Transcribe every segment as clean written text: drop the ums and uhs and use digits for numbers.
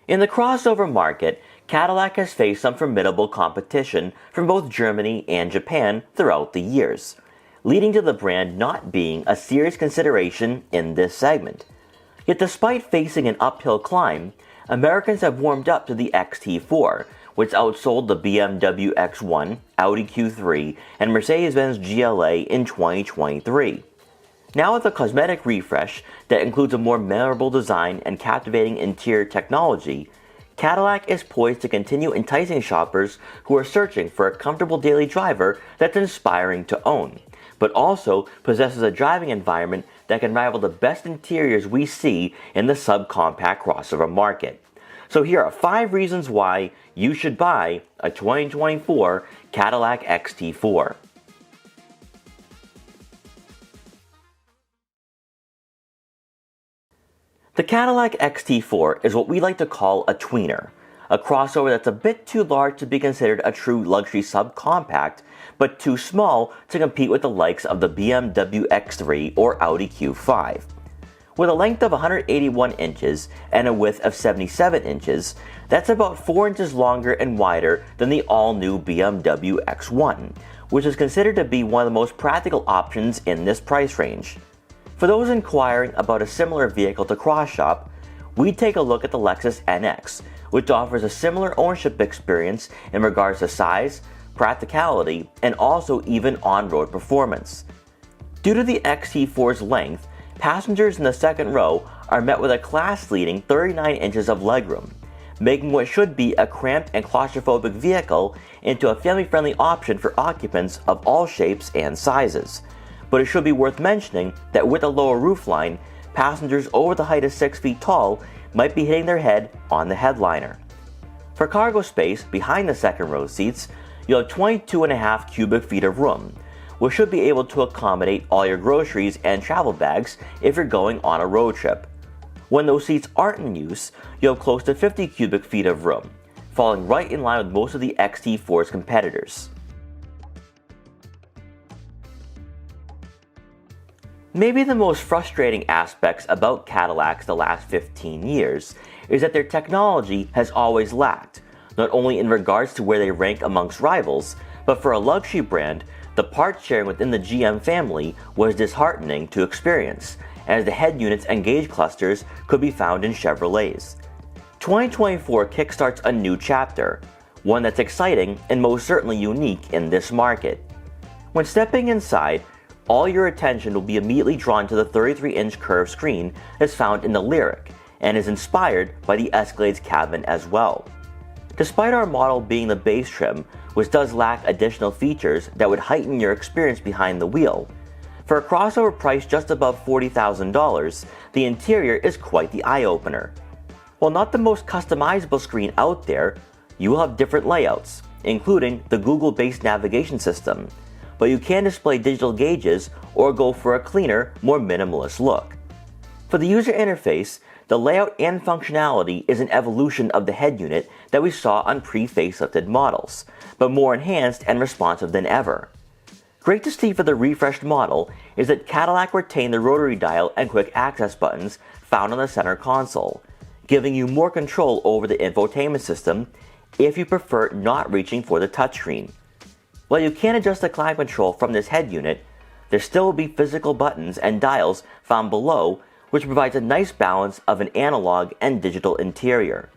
In the crossover market, Cadillac has faced some formidable competition from both Germany and Japan throughout the years, leading to the brand not being a serious consideration in this segment. Yet despite facing an uphill climb, Americans have warmed up to the XT4, which outsold the BMW X1, Audi Q3, and Mercedes Benz GLA in 2023. Now with a cosmetic refresh that includes a more memorable design and captivating interior technology, Cadillac is poised to continue enticing shoppers who are searching for a comfortable daily driver that's inspiring to own, but also possesses a driving environment that can rival the best interiors we see in the subcompact crossover market. So here are 5 reasons why you should buy a 2024 Cadillac XT4. The Cadillac XT4 is what we like to call a tweener, a crossover that's a bit too large to be considered a true luxury subcompact, but too small to compete with the likes of the BMW X3 or Audi Q5. With a length of 181 inches and a width of 77 inches, that's about 4 inches longer and wider than the all-new BMW X1, which is considered to be one of the most practical options in this price range. For those inquiring about a similar vehicle to cross-shop, we take a look at the Lexus NX, which offers a similar ownership experience in regards to size, practicality, and also even on-road performance. Due to the XT4's length, passengers in the second row are met with a class-leading 39 inches of legroom, making what should be a cramped and claustrophobic vehicle into a family-friendly option for occupants of all shapes and sizes. But it should be worth mentioning that with a lower roofline, passengers over the height of 6 feet tall might be hitting their head on the headliner. For cargo space behind the second row seats, you'll have 22.5 cubic feet of room, which should be able to accommodate all your groceries and travel bags if you're going on a road trip. When those seats aren't in use, you'll have close to 50 cubic feet of room, falling right in line with most of the XT4's competitors. Maybe the most frustrating aspects about Cadillacs the last 15 years is that their technology has always lacked, not only in regards to where they rank amongst rivals, but for a luxury brand, the part sharing within the GM family was disheartening to experience, as the head units and gauge clusters could be found in Chevrolets. 2024 kickstarts a new chapter, one that's exciting and most certainly unique in this market. When stepping inside, all your attention will be immediately drawn to the 33-inch curved screen that's found in the Lyriq and is inspired by the Escalade's cabin as well. Despite our model being the base trim, which does lack additional features that would heighten your experience behind the wheel, for a crossover price just above $40,000, the interior is quite the eye-opener. While not the most customizable screen out there, you will have different layouts, including the Google-based navigation system, but you can display digital gauges or go for a cleaner, more minimalist look. For the user interface, the layout and functionality is an evolution of the head unit that we saw on pre-facelifted models, but more enhanced and responsive than ever. Great to see for the refreshed model is that Cadillac retained the rotary dial and quick access buttons found on the center console, giving you more control over the infotainment system if you prefer not reaching for the touchscreen. While you can adjust the climate control from this head unit, there still will be physical buttons and dials found below, which provides a nice balance of an analog and digital interior.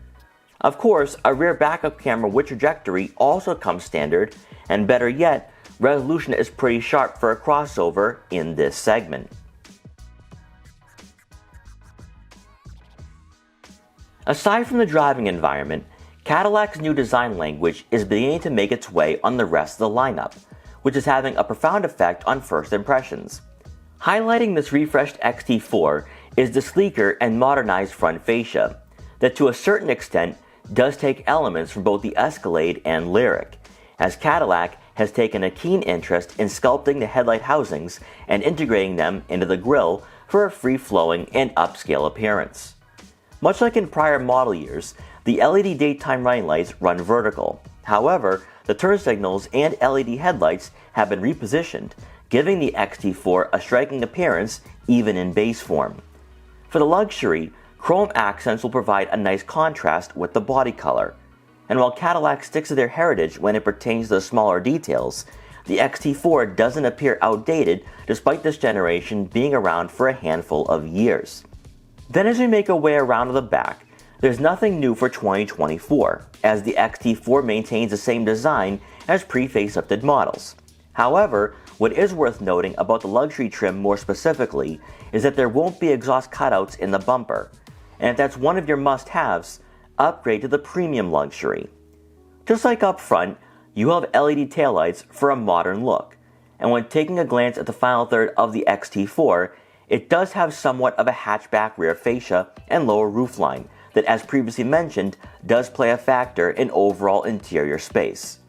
Of course, a rear backup camera with trajectory also comes standard, and better yet, resolution is pretty sharp for a crossover in this segment. Aside from the driving environment, Cadillac's new design language is beginning to make its way on the rest of the lineup, which is having a profound effect on first impressions. Highlighting this refreshed XT4 is the sleeker and modernized front fascia, that to a certain extent does take elements from both the Escalade and Lyriq, as Cadillac has taken a keen interest in sculpting the headlight housings and integrating them into the grille for a free-flowing and upscale appearance. Much like in prior model years, the LED daytime running lights run vertical. However, the turn signals and LED headlights have been repositioned, giving the XT4 a striking appearance even in base form. For the luxury, Chrome accents will provide a nice contrast with the body color. And while Cadillac sticks to their heritage when it pertains to the smaller details, the XT4 doesn't appear outdated despite this generation being around for a handful of years. Then as we make our way around to the back, there's nothing new for 2024, as the XT4 maintains the same design as pre-facelifted models. However, what is worth noting about the luxury trim more specifically is that there won't be exhaust cutouts in the bumper, and if that's one of your must-haves, upgrade to the premium luxury. Just like up front, you have LED taillights for a modern look, and when taking a glance at the final third of the XT4, it does have somewhat of a hatchback rear fascia and lower roofline that, as previously mentioned, does play a factor in overall interior space.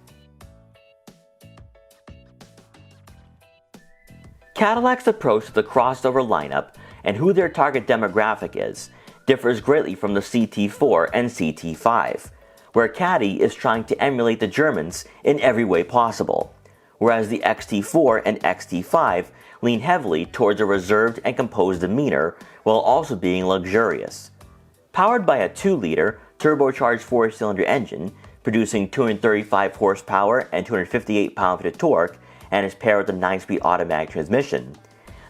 Cadillac's approach to the crossover lineup and who their target demographic is differs greatly from the CT4 and CT5, where Caddy is trying to emulate the Germans in every way possible, whereas the XT4 and XT5 lean heavily towards a reserved and composed demeanor while also being luxurious. Powered by a 2-liter turbocharged 4-cylinder engine, producing 235 horsepower and 258 pound-feet of torque, and is paired with a 9-speed automatic transmission,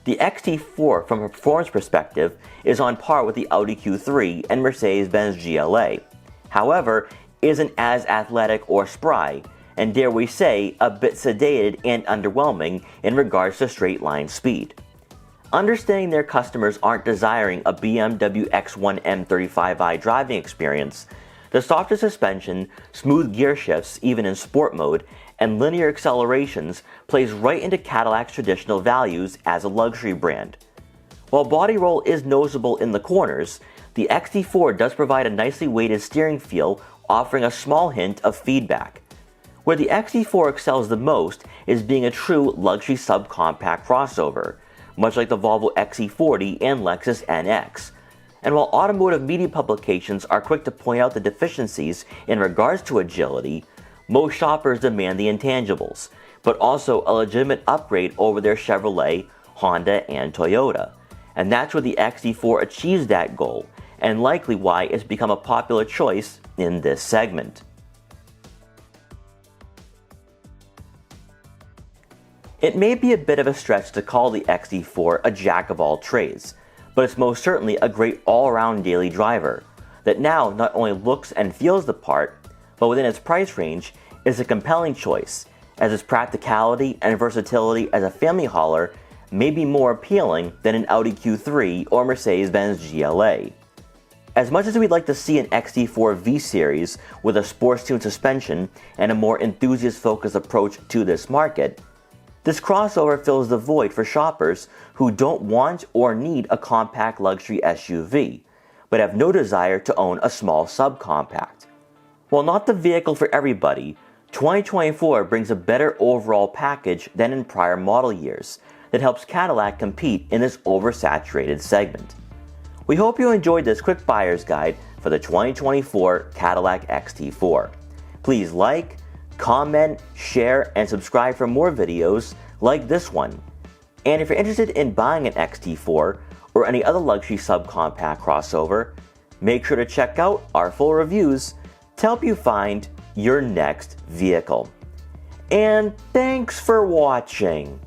the XT4 from a performance perspective is on par with the Audi Q3 and Mercedes Benz GLA. However, isn't as athletic or spry, and dare we say, a bit sedated and underwhelming in regards to straight line speed. Understanding their customers aren't desiring a BMW X1 M35i driving experience, the softer suspension, smooth gear shifts even in sport mode, and linear accelerations plays right into Cadillac's traditional values as a luxury brand. While body roll is noticeable in the corners, the XT4 does provide a nicely weighted steering feel, offering a small hint of feedback. Where the XT4 excels the most is being a true luxury subcompact crossover, much like the Volvo XC40 and Lexus NX. And while automotive media publications are quick to point out the deficiencies in regards to agility, most shoppers demand the intangibles, but also a legitimate upgrade over their Chevrolet, Honda, and Toyota. And that's where the XT4 achieves that goal, and likely why it's become a popular choice in this segment. It may be a bit of a stretch to call the XT4 a jack of all trades, but it's most certainly a great all-around daily driver that now not only looks and feels the part, but within its price range is a compelling choice, as its practicality and versatility as a family hauler may be more appealing than an Audi Q3 or Mercedes Benz GLA. As much as we'd like to see an XT4 V-Series with a sports-tuned suspension and a more enthusiast-focused approach to this market, this crossover fills the void for shoppers who don't want or need a compact luxury SUV, but have no desire to own a small subcompact. While not the vehicle for everybody, 2024 brings a better overall package than in prior model years that helps Cadillac compete in this oversaturated segment. We hope you enjoyed this quick buyer's guide for the 2024 Cadillac XT4. Please like, comment, share, and subscribe for more videos like this one. And if you're interested in buying an XT4 or any other luxury subcompact crossover, make sure to check out our full reviews to help you find your next vehicle. And thanks for watching.